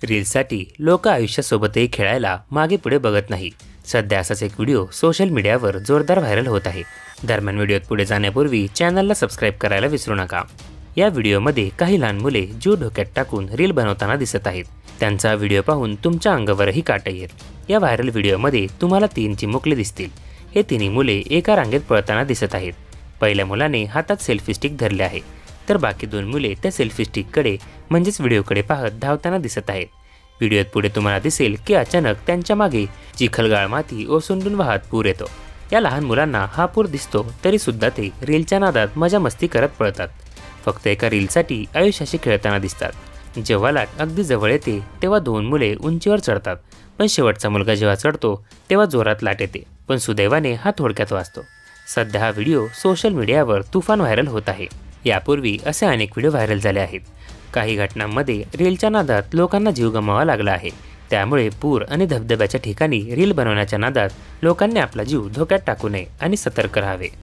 रील्ससाठी लोक आयुष्यासोबतही खेळायला मागे पुढे बघत नाही। सध्या असाच एक व्हिडिओ सोशल मीडियावर जोरदार व्हायरल होत आहे। दरम्यान व्हिडिओत पुढे जाण्यापूर्वी चॅनलला सबस्क्राइब करायला विसरू नका। या व्हिडिओमध्ये काही लहान मुले जीव धोक्यात टाकून रील बनवताना दिसत आहेत। त्यांचा व्हिडिओ पाहून तुमच्या अंगावरही काटा येईल। या व्हायरल व्हिडिओमध्ये तुम्हाला 3 चिमुकले दिसतील। हे तिन्ही मुले एका रांगेत पळताना दिसत आहेत। पहिल्या मुलाने हातात सेल्फी स्टिक धरले आहे, तर बाकी 2 मुले त्या सेल्फी स्टिककडे म्हणजेच व्हिडिओकडे पाहत धावताना दिसत आहेत। व्हिडिओत पुढे तुम्हाला दिसेल की अचानक त्यांच्या मागे चिखलगाळ माती ओसंडून वाहत पूर येतो। या लहान मुलांना हा पूर दिसतो तरी सुद्धा ते रीलच्या नादात मजा मस्ती करत पळतात। फक्त एका रीलसाठी आयुष्याशी खेळताना दिसतात। जेव्हा लाट अगदी जवळ येते तेव्हा 2 मुले उंचीवर चढतात, पण शेवटचा मुलगा जेव्हा चढतो तेव्हा जोरात लाट येते, पण सुदैवाने हा थोडक्यात वाचतो। सध्या हा व्हिडिओ सोशल मीडियावर तुफान व्हायरल होत आहे। यापूर्वी असे अनेक व्हिडिओ व्हायरल झाले आहेत। काही घटनांमध्ये रीलच्या नादात लोकांना जीव गमवावा लागला आहे। त्यामुळे पूर आणि धबधब्याच्या ठिकाणी रील बनवण्याच्या नादात लोकांनी आपला जीव धोक्यात टाकू नये आणि सतर्क राहावे।